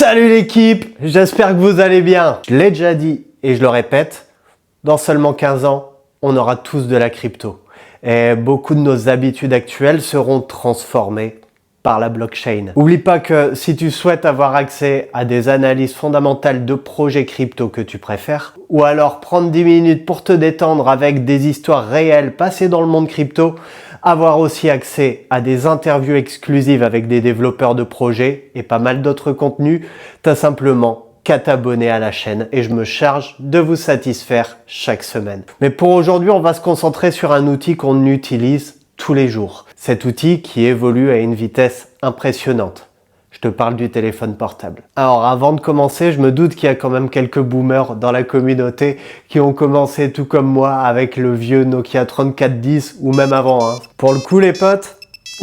Salut l'équipe, j'espère que vous allez bien. Je l'ai déjà dit et je le répète, dans seulement 15 ans, on aura tous de la crypto. Et beaucoup de nos habitudes actuelles seront transformées par la blockchain. Oublie pas que si tu souhaites avoir accès à des analyses fondamentales de projets crypto que tu préfères, ou alors prendre 10 minutes pour te détendre avec des histoires réelles passées dans le monde crypto, avoir aussi accès à des interviews exclusives avec des développeurs de projets et pas mal d'autres contenus, t'as simplement qu'à t'abonner à la chaîne et je me charge de vous satisfaire chaque semaine. Mais pour aujourd'hui, on va se concentrer sur un outil qu'on utilise tous les jours. Cet outil qui évolue à une vitesse impressionnante. Je te parle du téléphone portable. Alors avant de commencer, je me doute qu'il y a quand même quelques boomers dans la communauté qui ont commencé tout comme moi avec le vieux Nokia 3410 ou même avant. Pour le coup les potes,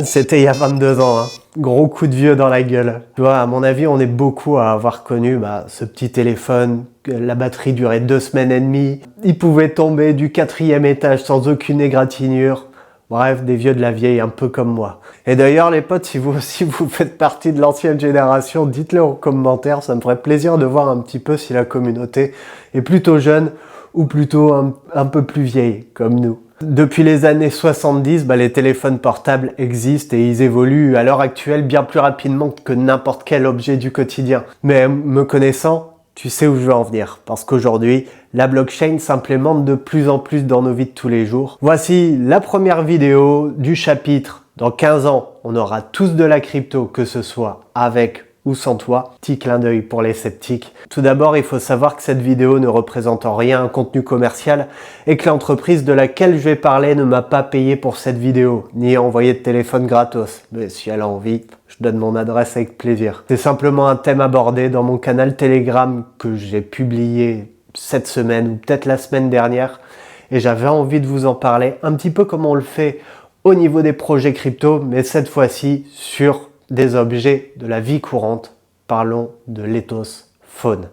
c'était il y a 22 ans. Gros coup de vieux dans la gueule. Tu vois, à mon avis, on est beaucoup à avoir connu ce petit téléphone. La batterie durait 2 semaines et demie. Il pouvait tomber du 4e étage sans aucune égratignure. Bref, des vieux de la vieille, un peu comme moi. Et d'ailleurs, les potes, si vous aussi vous faites partie de l'ancienne génération, dites-le en commentaire. Ça me ferait plaisir de voir un petit peu si la communauté est plutôt jeune ou plutôt un peu plus vieille, comme nous. Depuis les années 70, les téléphones portables existent et ils évoluent à l'heure actuelle bien plus rapidement que n'importe quel objet du quotidien. Mais me connaissant, tu sais où je veux en venir, parce qu'aujourd'hui, la blockchain s'implémente de plus en plus dans nos vies de tous les jours. Voici la première vidéo du chapitre. Dans 15 ans, on aura tous de la crypto, que ce soit avec ou sans toi. Petit clin d'œil pour les sceptiques. Tout d'abord, il faut savoir que cette vidéo ne représente en rien un contenu commercial et que l'entreprise de laquelle je vais parler ne m'a pas payé pour cette vidéo, ni envoyé de téléphone gratos. Mais si elle a envie, je donne mon adresse avec plaisir. C'est simplement un thème abordé dans mon canal Telegram que j'ai publié cette semaine ou peut-être la semaine dernière et j'avais envie de vous en parler un petit peu comme on le fait au niveau des projets crypto, mais cette fois-ci sur des objets de la vie courante. Parlons de l'ethos faune.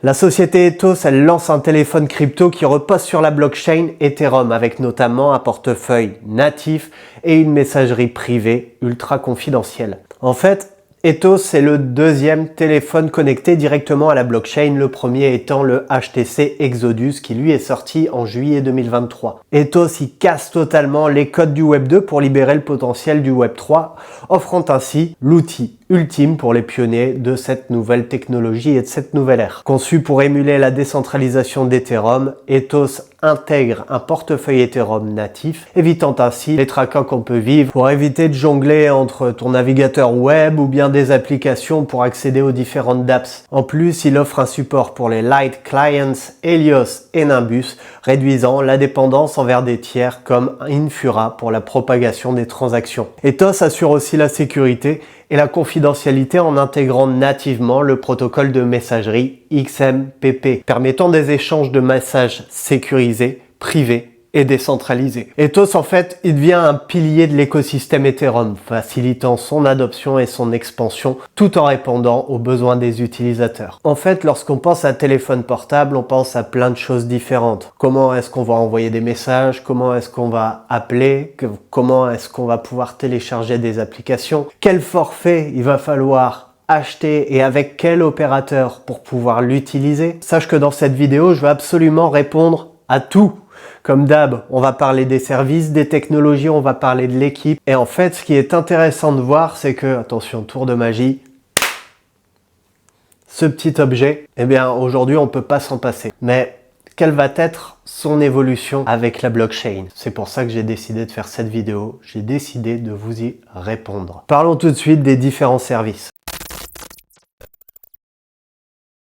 La société Ethos, elle lance un téléphone crypto qui repose sur la blockchain Ethereum avec notamment un portefeuille natif et une messagerie privée ultra confidentielle. En fait, Ethos, c'est le deuxième téléphone connecté directement à la blockchain, le premier étant le HTC Exodus qui lui est sorti en juillet 2023. Ethos, il casse totalement les codes du Web 2 pour libérer le potentiel du Web 3, offrant ainsi l'outil ultime pour les pionniers de cette nouvelle technologie et de cette nouvelle ère. Conçu pour émuler la décentralisation d'Ethereum, Ethos intègre un portefeuille Ethereum natif, évitant ainsi les tracas qu'on peut vivre pour éviter de jongler entre ton navigateur web ou bien des applications pour accéder aux différentes dApps. En plus, il offre un support pour les Light Clients, Helios et Nimbus, réduisant la dépendance envers des tiers comme Infura pour la propagation des transactions. Ethos assure aussi la sécurité et la confidentialité en intégrant nativement le protocole de messagerie XMPP, permettant des échanges de messages sécurisés, privés et décentralisés. Ethos, en fait, il devient un pilier de l'écosystème Ethereum, facilitant son adoption et son expansion, tout en répondant aux besoins des utilisateurs. En fait, lorsqu'on pense à téléphone portable, on pense à plein de choses différentes. Comment est-ce qu'on va envoyer des messages? Comment est-ce qu'on va appeler? Comment est-ce qu'on va pouvoir télécharger des applications? Quel forfait il va falloir acheter et avec quel opérateur pour pouvoir l'utiliser? Sache que dans cette vidéo, je vais absolument répondre à tout. Comme d'hab, on va parler des services, des technologies, on va parler de l'équipe. Et en fait, ce qui est intéressant de voir, c'est que, attention, tour de magie, ce petit objet, aujourd'hui, on ne peut pas s'en passer. Mais quelle va être son évolution avec la blockchain? C'est pour ça que j'ai décidé de faire cette vidéo. J'ai décidé de vous y répondre. Parlons tout de suite des différents services.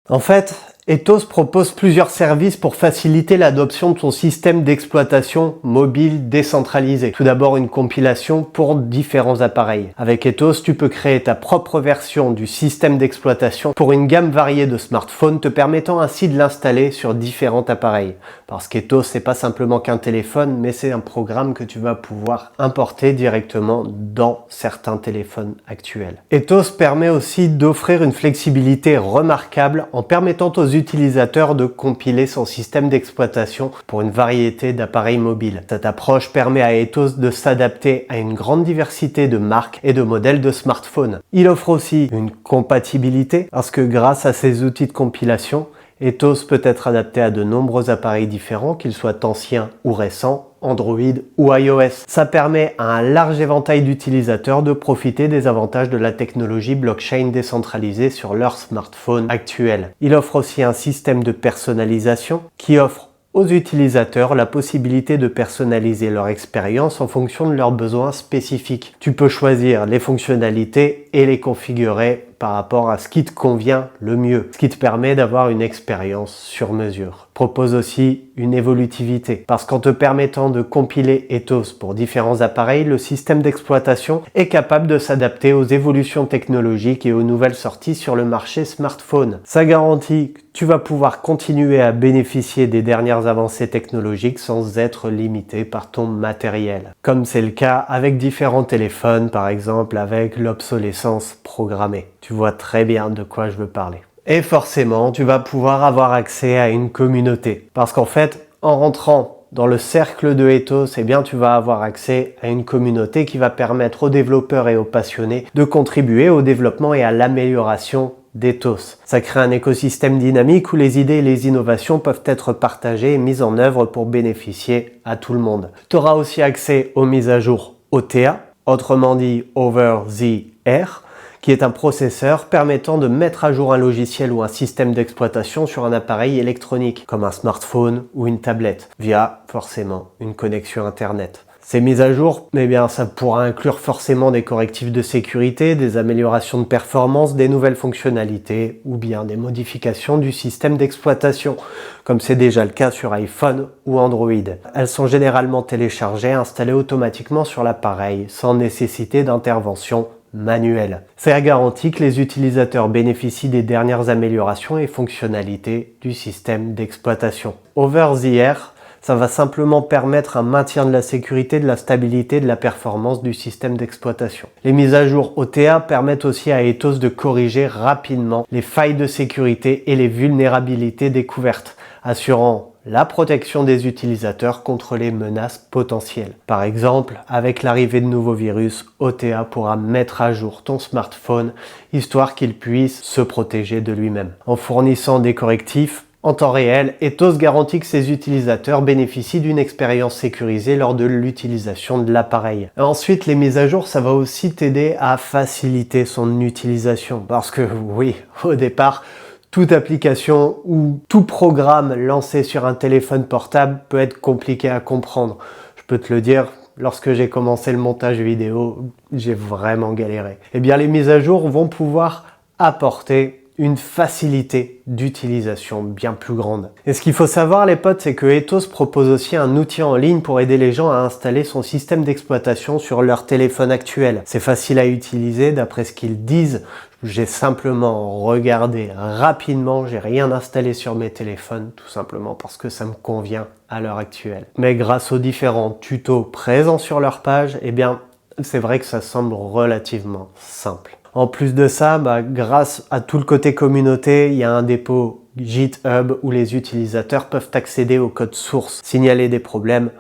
En fait, Ethos propose plusieurs services pour faciliter l'adoption de ton système d'exploitation mobile décentralisé. Tout d'abord, une compilation pour différents appareils. Avec Ethos, tu peux créer ta propre version du système d'exploitation pour une gamme variée de smartphones, te permettant ainsi de l'installer sur différents appareils. Parce qu'Ethos, c'est pas simplement qu'un téléphone, mais c'est un programme que tu vas pouvoir importer directement dans certains téléphones actuels. Ethos permet aussi d'offrir une flexibilité remarquable en permettant aux utilisateurs de compiler son système d'exploitation pour une variété d'appareils mobiles. Cette approche permet à Ethos de s'adapter à une grande diversité de marques et de modèles de smartphones. Il offre aussi une compatibilité parce que grâce à ces outils de compilation, Ethos peut être adapté à de nombreux appareils différents, qu'ils soient anciens ou récents, Android ou iOS. Ça permet à un large éventail d'utilisateurs de profiter des avantages de la technologie blockchain décentralisée sur leur smartphone actuel. Il offre aussi un système de personnalisation qui offre aux utilisateurs la possibilité de personnaliser leur expérience en fonction de leurs besoins spécifiques. Tu peux choisir les fonctionnalités et les configurer par rapport à ce qui te convient le mieux, ce qui te permet d'avoir une expérience sur mesure. Propose aussi une évolutivité, parce qu'en te permettant de compiler Ethos pour différents appareils, le système d'exploitation est capable de s'adapter aux évolutions technologiques et aux nouvelles sorties sur le marché smartphone. Ça garantit que tu vas pouvoir continuer à bénéficier des dernières avancées technologiques sans être limité par ton matériel, comme c'est le cas avec différents téléphones, par exemple avec l'obsolescence programmée. Tu vois très bien de quoi je veux parler. Et forcément, tu vas pouvoir avoir accès à une communauté. Parce qu'en fait, en rentrant dans le cercle de Ethos, eh bien, tu vas avoir accès à une communauté qui va permettre aux développeurs et aux passionnés de contribuer au développement et à l'amélioration d'Ethos. Ça crée un écosystème dynamique où les idées et les innovations peuvent être partagées et mises en œuvre pour bénéficier à tout le monde. Tu auras aussi accès aux mises à jour OTA, autrement dit Over the Air, qui est un processeur permettant de mettre à jour un logiciel ou un système d'exploitation sur un appareil électronique, comme un smartphone ou une tablette, via forcément une connexion Internet. Ces mises à jour, eh bien, ça pourra inclure forcément des correctifs de sécurité, des améliorations de performance, des nouvelles fonctionnalités ou bien des modifications du système d'exploitation, comme c'est déjà le cas sur iPhone ou Android. Elles sont généralement téléchargées et installées automatiquement sur l'appareil, sans nécessité d'intervention manuel. Ça garantit que les utilisateurs bénéficient des dernières améliorations et fonctionnalités du système d'exploitation. Over the Air, ça va simplement permettre un maintien de la sécurité, de la stabilité, de la performance du système d'exploitation. Les mises à jour OTA permettent aussi à Ethos de corriger rapidement les failles de sécurité et les vulnérabilités découvertes, assurant la protection des utilisateurs contre les menaces potentielles. Par exemple, avec l'arrivée de nouveaux virus, OTA pourra mettre à jour ton smartphone, histoire qu'il puisse se protéger de lui-même. En fournissant des correctifs en temps réel, Ethos garantit que ses utilisateurs bénéficient d'une expérience sécurisée lors de l'utilisation de l'appareil. Ensuite, les mises à jour, ça va aussi t'aider à faciliter son utilisation. Parce que oui, au départ, toute application ou tout programme lancé sur un téléphone portable peut être compliqué à comprendre. Je peux te le dire, lorsque j'ai commencé le montage vidéo, j'ai vraiment galéré. Eh bien, les mises à jour vont pouvoir apporter une facilité d'utilisation bien plus grande. Et ce qu'il faut savoir les potes, c'est que Ethos propose aussi un outil en ligne pour aider les gens à installer son système d'exploitation sur leur téléphone actuel. C'est facile à utiliser d'après ce qu'ils disent. J'ai simplement regardé rapidement, j'ai rien installé sur mes téléphones, tout simplement parce que ça me convient à l'heure actuelle. Mais grâce aux différents tutos présents sur leur page, eh bien, c'est vrai que ça semble relativement simple. En plus de ça, grâce à tout le côté communauté, il y a un dépôt GitHub où les utilisateurs peuvent accéder au code source, signaler des problèmes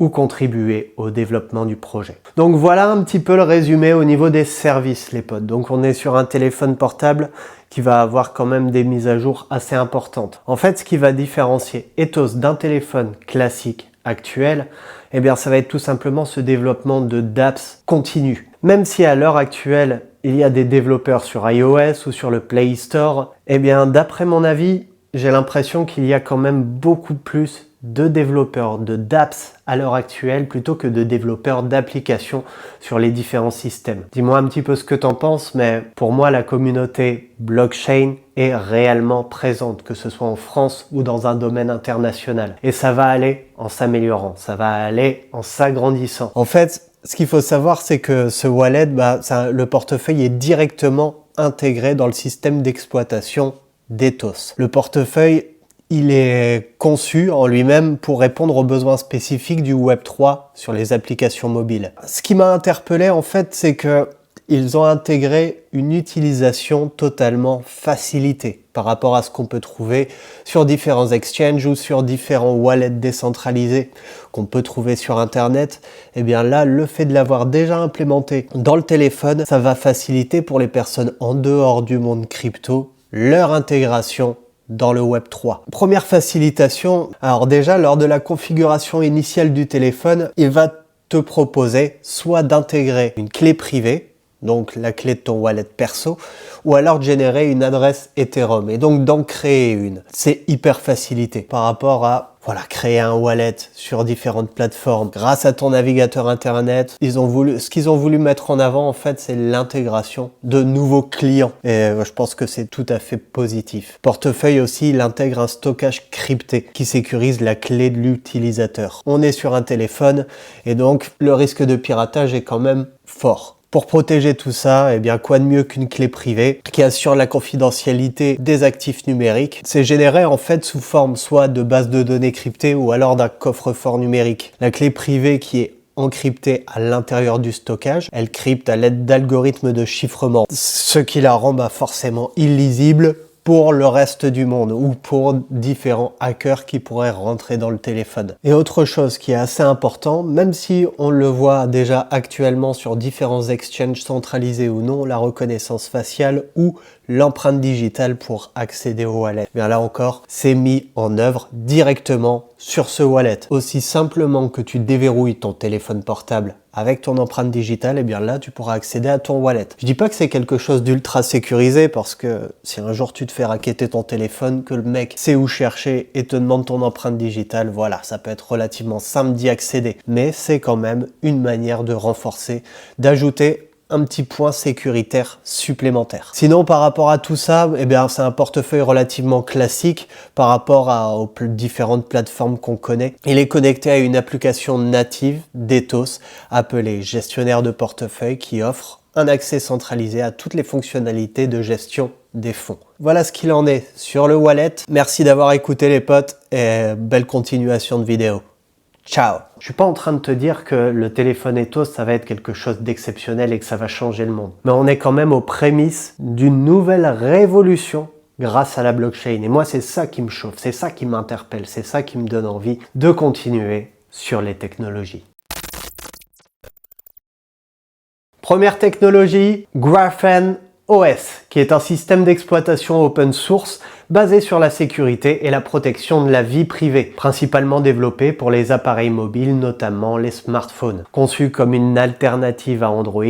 ou contribuer au développement du projet. Donc voilà un petit peu le résumé au niveau des services les potes. Donc on est sur un téléphone portable qui va avoir quand même des mises à jour assez importantes. En fait, ce qui va différencier Ethos d'un téléphone classique actuel, eh bien ça va être tout simplement ce développement de dApps continu. Même si à l'heure actuelle, il y a des développeurs sur iOS ou sur le Play Store, eh bien d'après mon avis, j'ai l'impression qu'il y a quand même beaucoup plus de développeurs d'apps à l'heure actuelle plutôt que de développeurs d'applications sur les différents systèmes. Dis-moi un petit peu ce que t'en penses, mais pour moi la communauté blockchain est réellement présente, que ce soit en France ou dans un domaine international. Et ça va aller en s'améliorant, ça va aller en s'agrandissant. En fait, ce qu'il faut savoir, c'est que ce wallet, le portefeuille est directement intégré dans le système d'exploitation d'Ethos. Le portefeuille, il est conçu en lui-même pour répondre aux besoins spécifiques du Web3 sur les applications mobiles. Ce qui m'a interpellé, en fait, c'est que ils ont intégré une utilisation totalement facilitée par rapport à ce qu'on peut trouver sur différents exchanges ou sur différents wallets décentralisés qu'on peut trouver sur Internet. Et bien là, le fait de l'avoir déjà implémenté dans le téléphone, ça va faciliter pour les personnes en dehors du monde crypto leur intégration dans le Web3. Première facilitation, alors déjà lors de la configuration initiale du téléphone, il va te proposer soit d'intégrer une clé privée, donc la clé de ton wallet perso, ou alors de générer une adresse Ethereum et donc d'en créer une. C'est hyper facilité par rapport à créer un wallet sur différentes plateformes grâce à ton navigateur internet. Ce qu'ils ont voulu mettre en avant en fait, c'est l'intégration de nouveaux clients et je pense que c'est tout à fait positif. Portefeuille aussi, il intègre un stockage crypté qui sécurise la clé de l'utilisateur. On est sur un téléphone et donc le risque de piratage est quand même fort. Pour protéger tout ça, eh bien, quoi de mieux qu'une clé privée qui assure la confidentialité des actifs numériques. C'est généré en fait sous forme soit de base de données cryptée ou alors d'un coffre-fort numérique. La clé privée qui est encryptée à l'intérieur du stockage, elle crypte à l'aide d'algorithmes de chiffrement, ce qui la rend forcément illisible pour le reste du monde ou pour différents hackers qui pourraient rentrer dans le téléphone. Et autre chose qui est assez important, même si on le voit déjà actuellement sur différents exchanges centralisés ou non, la reconnaissance faciale ou l'empreinte digitale pour accéder au wallet. Bien là encore, c'est mis en œuvre directement sur ce wallet. Aussi simplement que tu déverrouilles ton téléphone portable avec ton empreinte digitale, et bien là, tu pourras accéder à ton wallet. Je dis pas que c'est quelque chose d'ultra sécurisé parce que si un jour tu te fais racketter ton téléphone, que le mec sait où chercher et te demande ton empreinte digitale, voilà, ça peut être relativement simple d'y accéder. Mais c'est quand même une manière de renforcer, d'ajouter un petit point sécuritaire supplémentaire. Sinon, par rapport à tout ça, eh bien, c'est un portefeuille relativement classique par rapport aux différentes plateformes qu'on connaît. Il est connecté à une application native d'Ethos appelée gestionnaire de portefeuille qui offre un accès centralisé à toutes les fonctionnalités de gestion des fonds. Voilà ce qu'il en est sur le wallet. Merci d'avoir écouté les potes et belle continuation de vidéo. Ciao! Je suis pas en train de te dire que le téléphone Ethos, ça va être quelque chose d'exceptionnel et que ça va changer le monde. Mais on est quand même aux prémices d'une nouvelle révolution grâce à la blockchain. Et moi, c'est ça qui me chauffe, c'est ça qui m'interpelle, c'est ça qui me donne envie de continuer sur les technologies. Première technologie, Graphene OS, qui est un système d'exploitation open source basé sur la sécurité et la protection de la vie privée, principalement développé pour les appareils mobiles, notamment les smartphones. Conçu comme une alternative à Android,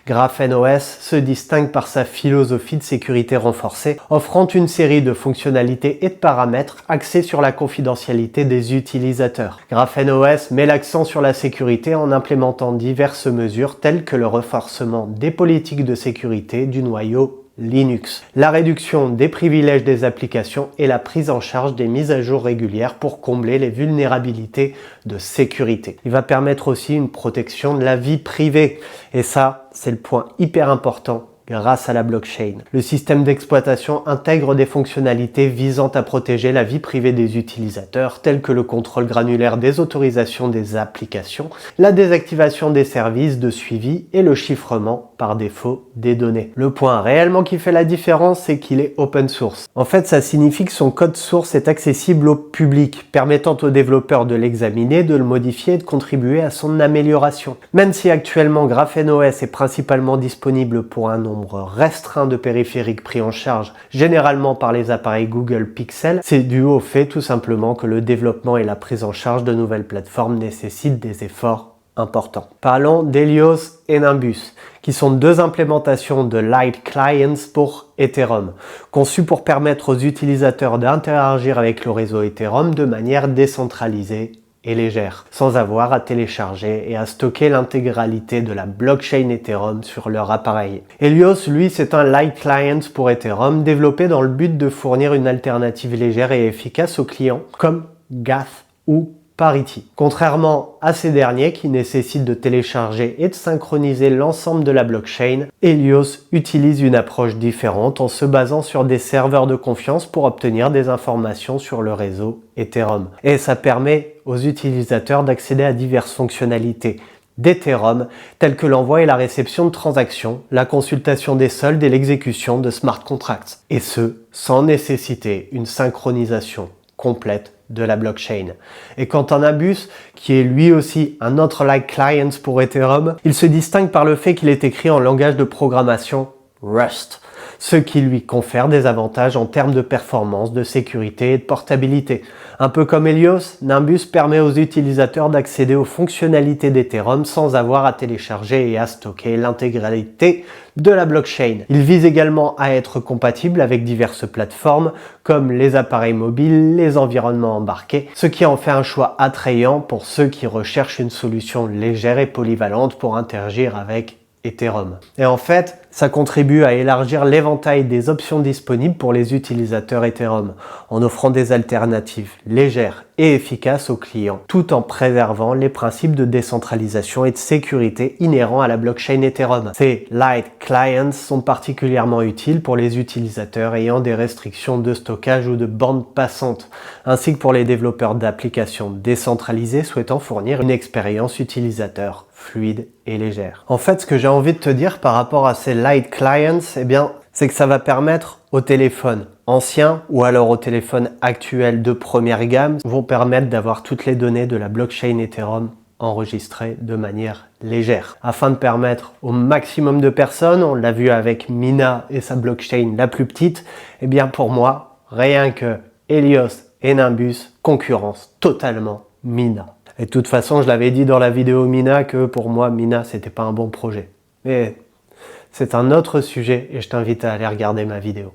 Graphene OS se distingue par sa philosophie de sécurité renforcée, offrant une série de fonctionnalités et de paramètres axés sur la confidentialité des utilisateurs. Graphene OS met l'accent sur la sécurité en implémentant diverses mesures telles que le renforcement des politiques de sécurité du noyau Linux, la réduction des privilèges des applications et la prise en charge des mises à jour régulières pour combler les vulnérabilités de sécurité. Il va permettre aussi une protection de la vie privée et ça, c'est le point hyper important grâce à la blockchain. Le système d'exploitation intègre des fonctionnalités visant à protéger la vie privée des utilisateurs, telles que le contrôle granulaire des autorisations des applications, la désactivation des services de suivi et le chiffrement par défaut des données. Le point réellement qui fait la différence, c'est qu'il est open source. En fait, ça signifie que son code source est accessible au public, permettant aux développeurs de l'examiner, de le modifier et de contribuer à son amélioration. Même si actuellement Graphene OS est principalement disponible pour un nombre restreint de périphériques pris en charge, généralement par les appareils Google Pixel, c'est dû au fait tout simplement que le développement et la prise en charge de nouvelles plateformes nécessitent des efforts importants. Parlons d'Helios et Nimbus, qui sont deux implémentations de Light Clients pour Ethereum, conçues pour permettre aux utilisateurs d'interagir avec le réseau Ethereum de manière décentralisée et légère, sans avoir à télécharger et à stocker l'intégralité de la blockchain Ethereum sur leur appareil. Helios, lui, c'est un Light Client pour Ethereum développé dans le but de fournir une alternative légère et efficace aux clients comme Gath ou Parity. Contrairement à ces derniers qui nécessitent de télécharger et de synchroniser l'ensemble de la blockchain, Helios utilise une approche différente en se basant sur des serveurs de confiance pour obtenir des informations sur le réseau Ethereum. Et ça permet aux utilisateurs d'accéder à diverses fonctionnalités d'Ethereum, telles que l'envoi et la réception de transactions, la consultation des soldes et l'exécution de smart contracts. Et ce, sans nécessiter une synchronisation complète de la blockchain. Et quant à Nimbus, qui est lui aussi un autre Light Client pour Ethereum, il se distingue par le fait qu'il est écrit en langage de programmation Rust, ce qui lui confère des avantages en termes de performance, de sécurité et de portabilité. Un peu comme Helios, Nimbus permet aux utilisateurs d'accéder aux fonctionnalités d'Ethereum sans avoir à télécharger et à stocker l'intégralité de la blockchain. Il vise également à être compatible avec diverses plateformes comme les appareils mobiles, les environnements embarqués, ce qui en fait un choix attrayant pour ceux qui recherchent une solution légère et polyvalente pour interagir avec Ethereum. Et en fait, ça contribue à élargir l'éventail des options disponibles pour les utilisateurs Ethereum, en offrant des alternatives légères et efficaces aux clients, tout en préservant les principes de décentralisation et de sécurité inhérents à la blockchain Ethereum. Ces Light Clients sont particulièrement utiles pour les utilisateurs ayant des restrictions de stockage ou de bande passante, ainsi que pour les développeurs d'applications décentralisées souhaitant fournir une expérience utilisateur fluide et légère. En fait, ce que j'ai envie de te dire par rapport à ces Light Clients, c'est que ça va permettre aux téléphones anciens ou alors aux téléphones actuels de première gamme vont permettre d'avoir toutes les données de la blockchain Ethereum enregistrées de manière légère. Afin de permettre au maximum de personnes, on l'a vu avec Mina et sa blockchain la plus petite, pour moi, rien que Helios et Nimbus concurrencent totalement Mina. Et de toute façon, je l'avais dit dans la vidéo Mina que pour moi, Mina, c'était pas un bon projet. Mais c'est un autre sujet et je t'invite à aller regarder ma vidéo.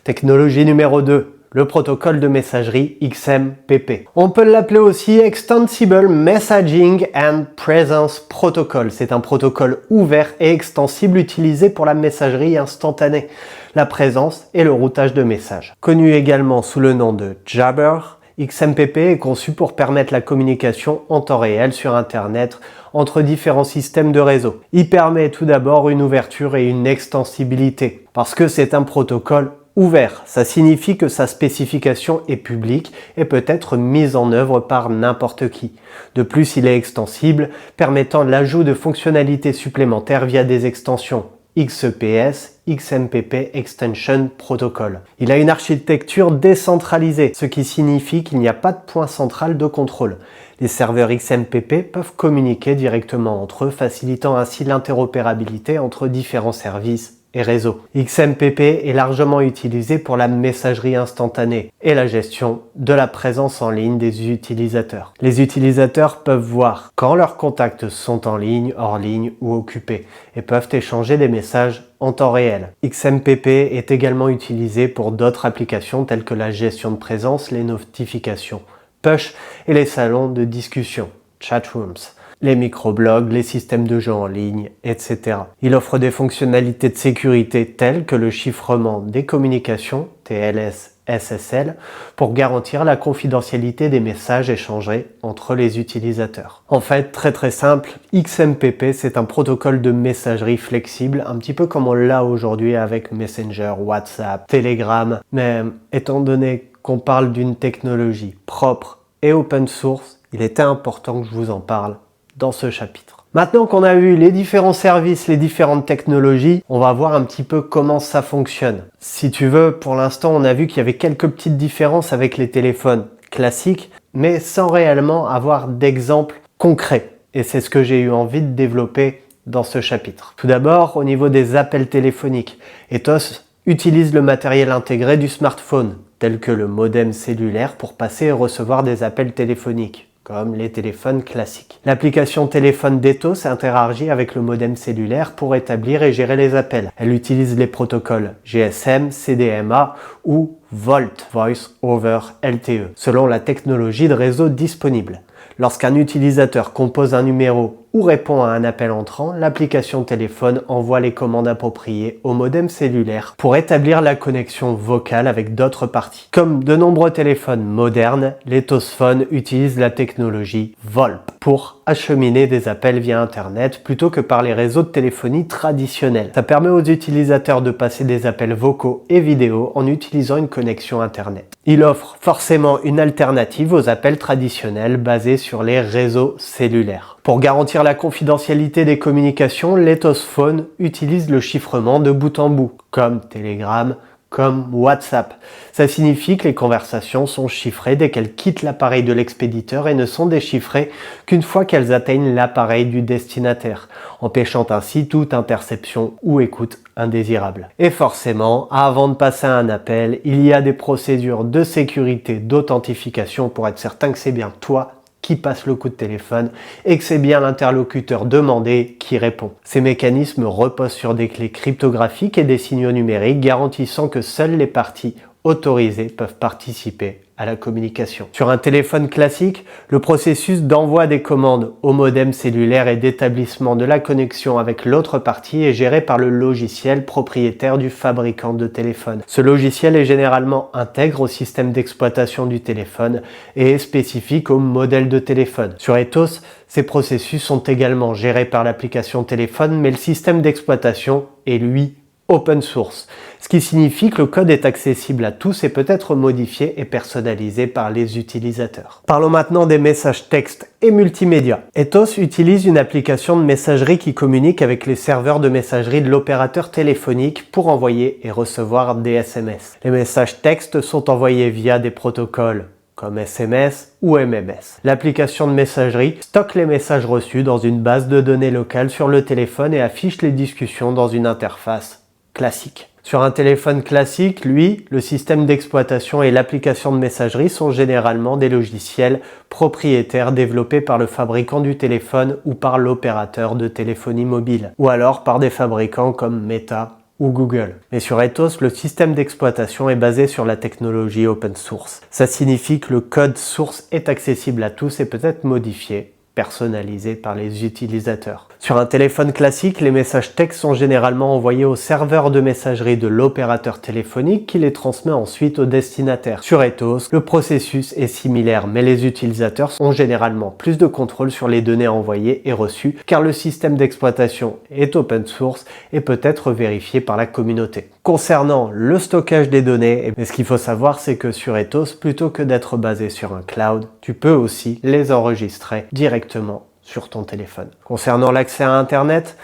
Technologie numéro 2, le protocole de messagerie XMPP. On peut l'appeler aussi Extensible Messaging and Presence Protocol. C'est un protocole ouvert et extensible utilisé pour la messagerie instantanée, la présence et le routage de messages. Connu également sous le nom de Jabber, XMPP est conçu pour permettre la communication en temps réel sur Internet entre différents systèmes de réseau. Il permet tout d'abord une ouverture et une extensibilité, parce que c'est un protocole ouvert. Ça signifie que sa spécification est publique et peut être mise en œuvre par n'importe qui. De plus, il est extensible, permettant l'ajout de fonctionnalités supplémentaires via des extensions XEPS, XMPP Extension Protocol. Il a une architecture décentralisée, ce qui signifie qu'il n'y a pas de point central de contrôle. Les serveurs XMPP peuvent communiquer directement entre eux, facilitant ainsi l'interopérabilité entre différents services et réseaux. XMPP est largement utilisé pour la messagerie instantanée et la gestion de la présence en ligne des utilisateurs. Les utilisateurs peuvent voir quand leurs contacts sont en ligne, hors ligne ou occupés et peuvent échanger des messages en temps réel. XMPP est également utilisé pour d'autres applications telles que la gestion de présence, les notifications push et les salons de discussion, chat rooms, les microblogs, les systèmes de jeux en ligne, etc. Il offre des fonctionnalités de sécurité telles que le chiffrement des communications, TLS, SSL, pour garantir la confidentialité des messages échangés entre les utilisateurs. En fait, très simple, XMPP c'est un protocole de messagerie flexible, un petit peu comme on l'a aujourd'hui avec Messenger, WhatsApp, Telegram, mais étant donné qu'on parle d'une technologie propre et open source, il était important que je vous en parle dans ce chapitre. Maintenant qu'on a vu les différents services, les différentes technologies, on va voir un petit peu comment ça fonctionne. Si tu veux, pour l'instant, on a vu qu'il y avait quelques petites différences avec les téléphones classiques, mais sans réellement avoir d'exemples concrets. Et c'est ce que j'ai eu envie de développer dans ce chapitre. Tout d'abord, au niveau des appels téléphoniques, Ethos utilise le matériel intégré du smartphone, tel que le modem cellulaire pour passer et recevoir des appels téléphoniques. comme les téléphones classiques. L'application téléphone d'Ethos interagit avec le modem cellulaire pour établir et gérer les appels. Elle utilise les protocoles GSM, CDMA ou VoLTE, Voice over LTE, selon la technologie de réseau disponible. Lorsqu'un utilisateur compose un numéro ou répond à un appel entrant, l'application téléphone envoie les commandes appropriées au modem cellulaire pour établir la connexion vocale avec d'autres parties. Comme de nombreux téléphones modernes, l'Ethos Phone utilise la technologie VoLTE pour acheminer des appels via Internet plutôt que par les réseaux de téléphonie traditionnels. Ça permet aux utilisateurs de passer des appels vocaux et vidéo en utilisant une connexion Internet. Il offre forcément une alternative aux appels traditionnels basés sur les réseaux cellulaires. Pour garantir la confidentialité des communications, l'Ethos Phone utilise le chiffrement de bout en bout, comme Telegram, comme WhatsApp. Ça signifie que les conversations sont chiffrées dès qu'elles quittent l'appareil de l'expéditeur et ne sont déchiffrées qu'une fois qu'elles atteignent l'appareil du destinataire, empêchant ainsi toute interception ou écoute indésirable. Et forcément, avant de passer un appel, il y a des procédures de sécurité, d'authentification pour être certain que c'est bien toi qui passe le coup de téléphone et que c'est bien l'interlocuteur demandé qui répond. Ces mécanismes reposent sur des clés cryptographiques et des signaux numériques garantissant que seules les parties autorisées peuvent participer à la communication. Sur un téléphone classique, le processus d'envoi des commandes au modem cellulaire et d'établissement de la connexion avec l'autre partie est géré par le logiciel propriétaire du fabricant de téléphone. Ce logiciel est généralement intègre au système d'exploitation du téléphone et est spécifique au modèle de téléphone. Sur Ethos, ces processus sont également gérés par l'application téléphone, mais le système d'exploitation est lui open source, ce qui signifie que le code est accessible à tous et peut être modifié et personnalisé par les utilisateurs. Parlons maintenant des messages textes et multimédia. Ethos utilise une application de messagerie qui communique avec les serveurs de messagerie de l'opérateur téléphonique pour envoyer et recevoir des SMS. Les messages textes sont envoyés via des protocoles comme SMS ou MMS. L'application de messagerie stocke les messages reçus dans une base de données locale sur le téléphone et affiche les discussions dans une interface classique. Sur un téléphone classique, lui, le système d'exploitation et l'application de messagerie sont généralement des logiciels propriétaires développés par le fabricant du téléphone ou par l'opérateur de téléphonie mobile, ou alors par des fabricants comme Meta ou Google. Mais sur Ethos, le système d'exploitation est basé sur la technologie open source. Ça signifie que le code source est accessible à tous et peut être modifié, personnalisé par les utilisateurs. Sur un téléphone classique, les messages textes sont généralement envoyés au serveur de messagerie de l'opérateur téléphonique qui les transmet ensuite au destinataire. Sur Ethos, le processus est similaire, mais les utilisateurs ont généralement plus de contrôle sur les données envoyées et reçues car le système d'exploitation est open source et peut être vérifié par la communauté. Concernant le stockage des données, ce qu'il faut savoir, c'est que sur Ethos, plutôt que d'être basé sur un cloud, tu peux aussi les enregistrer directement sur ton téléphone. Concernant l'accès à Internet,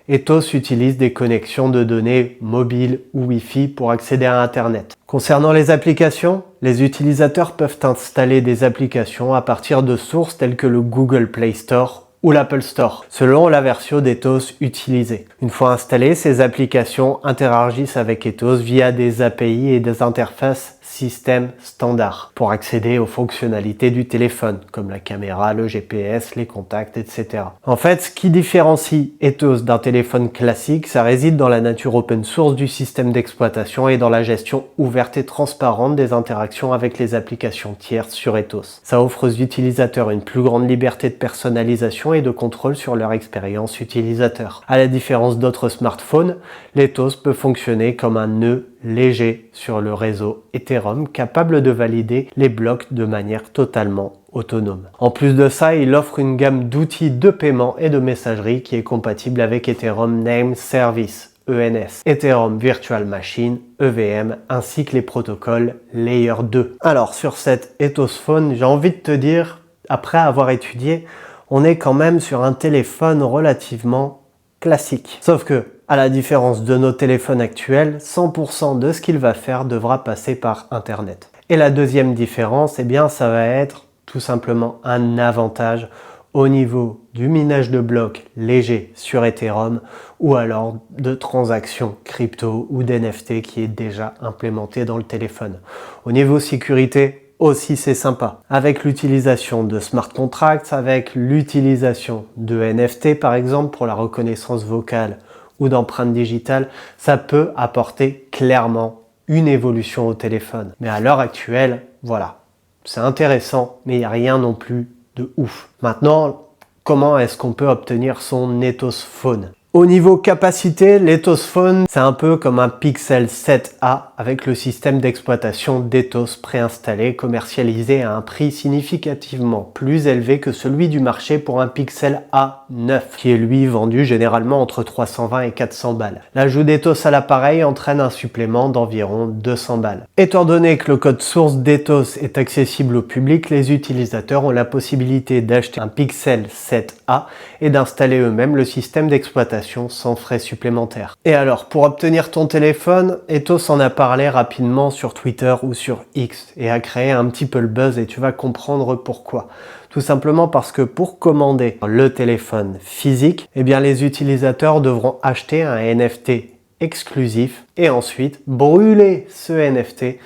Ethos utilise des connexions de données mobiles ou Wi-Fi pour accéder à Internet. Concernant les applications, les utilisateurs peuvent installer des applications à partir de sources telles que le Google Play Store ou l'Apple Store, selon la version d'Ethos utilisée. Une fois installées, ces applications interagissent avec Ethos via des API et des interfaces système standard pour accéder aux fonctionnalités du téléphone, comme la caméra, le GPS, les contacts, etc. En fait, ce qui différencie Ethos d'un téléphone classique, ça réside dans la nature open source du système d'exploitation et dans la gestion ouverte et transparente des interactions avec les applications tierces sur Ethos. Ça offre aux utilisateurs une plus grande liberté de personnalisation et de contrôle sur leur expérience utilisateur. À la différence d'autres smartphones, l'Ethos peut fonctionner comme un nœud léger sur le réseau Ethereum, capable de valider les blocs de manière totalement autonome. En plus de ça, il offre une gamme d'outils de paiement et de messagerie qui est compatible avec Ethereum Name Service, ENS, Ethereum Virtual Machine, EVM, ainsi que les protocoles Layer 2. Alors, sur cette Ethos Phone, j'ai envie de te dire, après avoir étudié, on est quand même sur un téléphone relativement classique. Sauf que, à la différence de nos téléphones actuels, 100% de ce qu'il va faire devra passer par Internet. Et la deuxième différence, eh bien, ça va être tout simplement un avantage au niveau du minage de blocs léger sur Ethereum ou alors de transactions crypto ou d'NFT qui est déjà implémenté dans le téléphone. Au niveau sécurité, aussi c'est sympa. Avec l'utilisation de smart contracts, avec l'utilisation de NFT par exemple pour la reconnaissance vocale ou d'empreintes digitales, ça peut apporter clairement une évolution au téléphone. Mais à l'heure actuelle, voilà, c'est intéressant, mais il n'y a rien non plus de ouf. Maintenant, comment est-ce qu'on peut obtenir son Ethos Phone? Au niveau capacité, l'Ethos Phone, c'est un peu comme un Pixel 7a avec le système d'exploitation d'Ethos préinstallé, commercialisé à un prix significativement plus élevé que celui du marché pour un Pixel A9, qui est lui vendu généralement entre 320 et 400 balles. L'ajout d'Ethos à l'appareil entraîne un supplément d'environ 200 balles. Étant donné que le code source d'Ethos est accessible au public, les utilisateurs ont la possibilité d'acheter un Pixel 7a et d'installer eux-mêmes le système d'exploitation sans frais supplémentaires. Et alors, pour obtenir ton téléphone, Ethos en a parlé rapidement sur Twitter ou sur X et a créé un petit peu le buzz et tu vas comprendre pourquoi. Tout simplement parce que pour commander le téléphone physique, eh bien les utilisateurs devront acheter un NFT exclusif et ensuite brûler ce NFT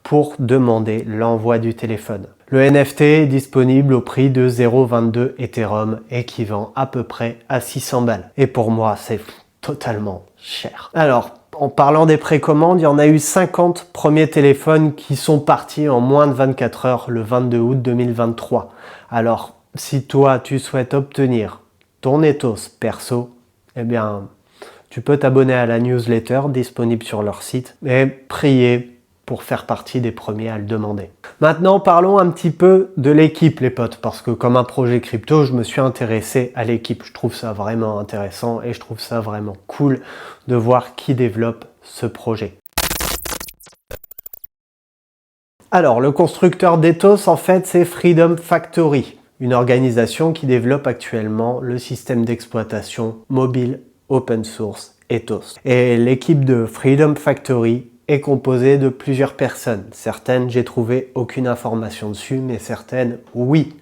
pour demander l'envoi du téléphone. Le NFT est disponible au prix de 0,22 Ethereum, équivalent à peu près à 600 balles. Et pour moi, c'est totalement cher. Alors, en parlant des précommandes, il y en a eu 50 premiers téléphones qui sont partis en moins de 24 heures le 22 août 2023. Alors, si toi, tu souhaites obtenir ton Ethos perso, eh bien, tu peux t'abonner à la newsletter disponible sur leur site et prier pour faire partie des premiers à le demander. Maintenant, parlons un petit peu de l'équipe, les potes, parce que comme un projet crypto, je me suis intéressé à l'équipe. Je trouve ça vraiment intéressant et je trouve ça vraiment cool de voir qui développe ce projet. Alors, le constructeur d'Ethos, en fait, c'est Freedom Factory, une organisation qui développe actuellement le système d'exploitation mobile open source Ethos. Et l'équipe de Freedom Factory est composée de plusieurs personnes. Certaines, j'ai trouvé aucune information dessus, mais certaines, oui.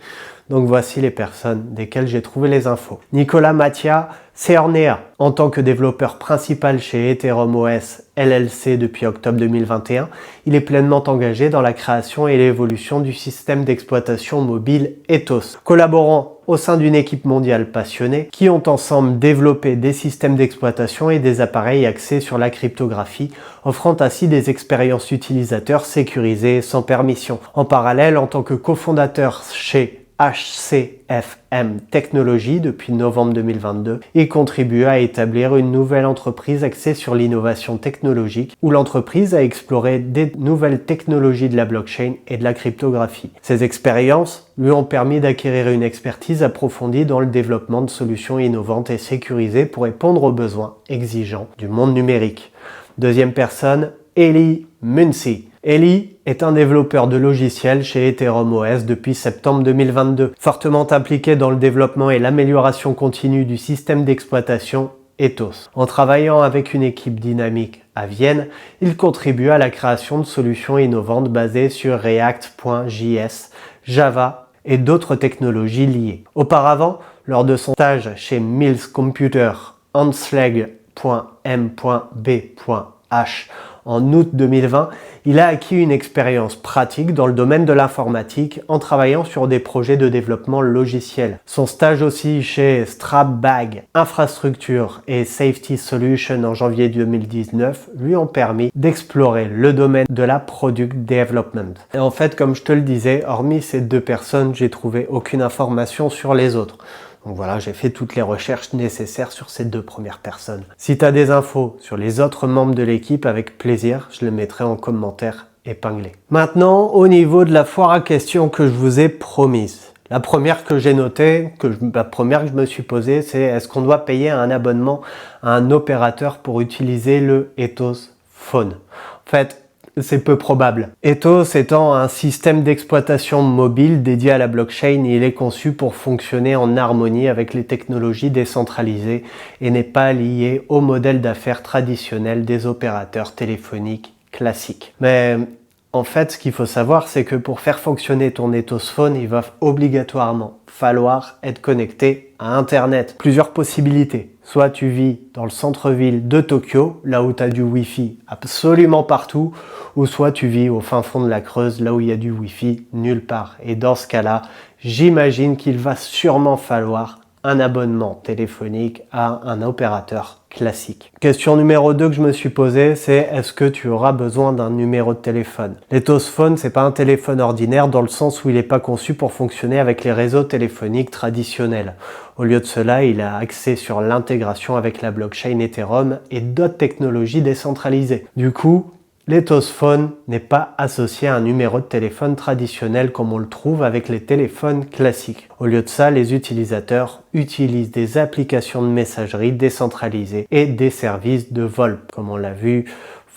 Donc voici les personnes desquelles j'ai trouvé les infos. Nicolas Mattia Cernea, en tant que développeur principal chez Ethereum OS LLC depuis octobre 2021, il est pleinement engagé dans la création et l'évolution du système d'exploitation mobile Ethos, collaborant au sein d'une équipe mondiale passionnée qui ont ensemble développé des systèmes d'exploitation et des appareils axés sur la cryptographie, offrant ainsi des expériences utilisateurs sécurisées sans permission. En parallèle, en tant que cofondateur chez HCFM Technologies depuis novembre 2022 et contribue à établir une nouvelle entreprise axée sur l'innovation technologique où l'entreprise a exploré des nouvelles technologies de la blockchain et de la cryptographie. Ces expériences lui ont permis d'acquérir une expertise approfondie dans le développement de solutions innovantes et sécurisées pour répondre aux besoins exigeants du monde numérique. Deuxième personne, Eli Muncy. Eli est un développeur de logiciels chez Ethereum OS depuis septembre 2022, fortement impliqué dans le développement et l'amélioration continue du système d'exploitation Ethos. En travaillant avec une équipe dynamique à Vienne, il contribue à la création de solutions innovantes basées sur React.js, Java et d'autres technologies liées. Auparavant, lors de son stage chez Mills Computer, Anslag.m.b.h en août 2020, il a acquis une expérience pratique dans le domaine de l'informatique en travaillant sur des projets de développement logiciel. Son stage aussi chez Strapbag Infrastructure et Safety Solutions en janvier 2019 lui ont permis d'explorer le domaine de la product development. Et en fait, comme je te le disais, hormis ces deux personnes, j'ai trouvé aucune information sur les autres. Donc voilà, j'ai fait toutes les recherches nécessaires sur ces deux premières personnes. Si tu as des infos sur les autres membres de l'équipe, avec plaisir, je les mettrai en commentaire épinglé. Maintenant, au niveau de la foire à questions que je vous ai promise. La première que j'ai notée, la première que je me suis posée, c'est est-ce qu'on doit payer un abonnement à un opérateur pour utiliser le Ethos Phone? En fait, c'est peu probable. Ethos étant un système d'exploitation mobile dédié à la blockchain, il est conçu pour fonctionner en harmonie avec les technologies décentralisées et n'est pas lié au modèle d'affaires traditionnel des opérateurs téléphoniques classiques. Mais en fait, ce qu'il faut savoir, c'est que pour faire fonctionner ton Ethos Phone, il va obligatoirement falloir être connecté à Internet. Plusieurs possibilités. Soit tu vis dans le centre-ville de Tokyo, là où tu as du Wi-Fi absolument partout, ou soit tu vis au fin fond de la Creuse, là où il y a du Wi-Fi nulle part. Et dans ce cas-là, j'imagine qu'il va sûrement falloir un abonnement téléphonique à un opérateur classique. Question numéro 2 que je me suis posée, c'est est-ce que tu auras besoin d'un numéro de téléphone? L'Ethos Phone, c'est pas un téléphone ordinaire dans le sens où il n'est pas conçu pour fonctionner avec les réseaux téléphoniques traditionnels. Au lieu de cela, il a axé sur l'intégration avec la blockchain Ethereum et d'autres technologies décentralisées. Du coup, l'Ethos Phone n'est pas associé à un numéro de téléphone traditionnel comme on le trouve avec les téléphones classiques. Au lieu de ça, les utilisateurs utilisent des applications de messagerie décentralisées et des services de VoIP, comme on l'a vu,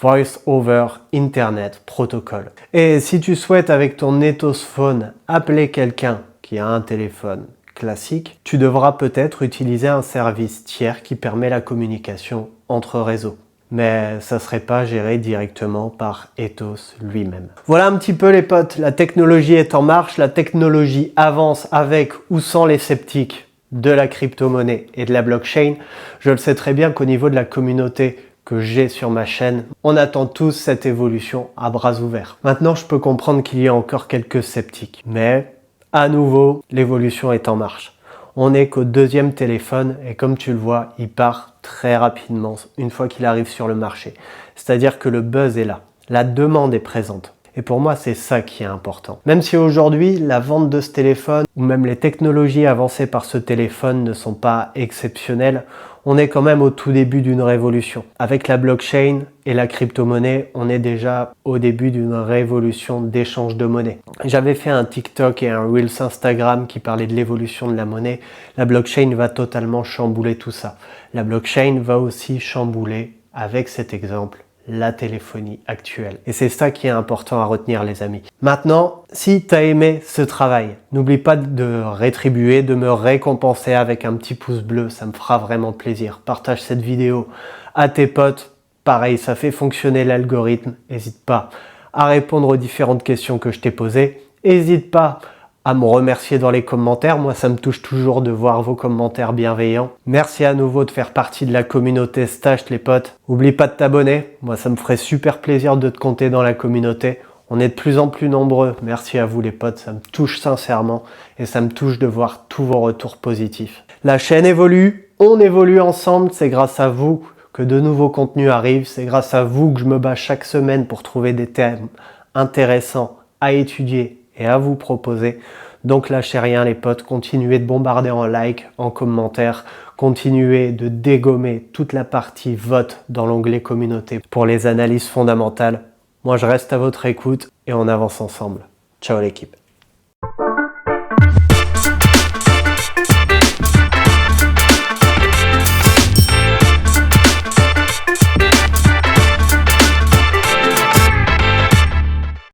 Voice over Internet Protocol. Et si tu souhaites avec ton Ethos Phone appeler quelqu'un qui a un téléphone classique, tu devras peut-être utiliser un service tiers qui permet la communication entre réseaux. Mais ça ne serait pas géré directement par Ethos lui-même. Voilà un petit peu les potes, la technologie est en marche, la technologie avance avec ou sans les sceptiques de la crypto-monnaie et de la blockchain. Je le sais très bien qu'au niveau de la communauté que j'ai sur ma chaîne, on attend tous cette évolution à bras ouverts. Maintenant, je peux comprendre qu'il y a encore quelques sceptiques, mais à nouveau, l'évolution est en marche. On n'est qu'au deuxième téléphone et comme tu le vois, il part très rapidement une fois qu'il arrive sur le marché. C'est-à-dire que le buzz est là, la demande est présente. Et pour moi, c'est ça qui est important. Même si aujourd'hui, la vente de ce téléphone ou même les technologies avancées par ce téléphone ne sont pas exceptionnelles, on est quand même au tout début d'une révolution. Avec la blockchain et la crypto-monnaie, on est déjà au début d'une révolution d'échange de monnaie. J'avais fait un TikTok et un Reels Instagram qui parlaient de l'évolution de la monnaie. La blockchain va totalement chambouler tout ça. La blockchain va aussi chambouler, avec cet exemple, la téléphonie actuelle. Et c'est ça qui est important à retenir les amis. Maintenant, si tu as aimé ce travail, n'oublie pas de rétribuer, de me récompenser avec un petit pouce bleu, ça me fera vraiment plaisir. Partage cette vidéo à tes potes, pareil, ça fait fonctionner l'algorithme. N'hésite pas à répondre aux différentes questions que je t'ai posées. N'hésite pas à me remercier dans les commentaires. Moi, ça me touche toujours de voir vos commentaires bienveillants. Merci à nouveau de faire partie de la communauté Stash, les potes. Oublie pas de t'abonner. Moi, ça me ferait super plaisir de te compter dans la communauté. On est de plus en plus nombreux. Merci à vous, les potes. Ça me touche sincèrement et ça me touche de voir tous vos retours positifs. La chaîne évolue. On évolue ensemble. C'est grâce à vous que de nouveaux contenus arrivent. C'est grâce à vous que je me bats chaque semaine pour trouver des thèmes intéressants à étudier et à vous proposer. Donc lâchez rien les potes, continuez de bombarder en like, en commentaire, continuez de dégommer toute la partie vote dans l'onglet communauté pour les analyses fondamentales. Moi je reste à votre écoute et on avance ensemble. Ciao l'équipe.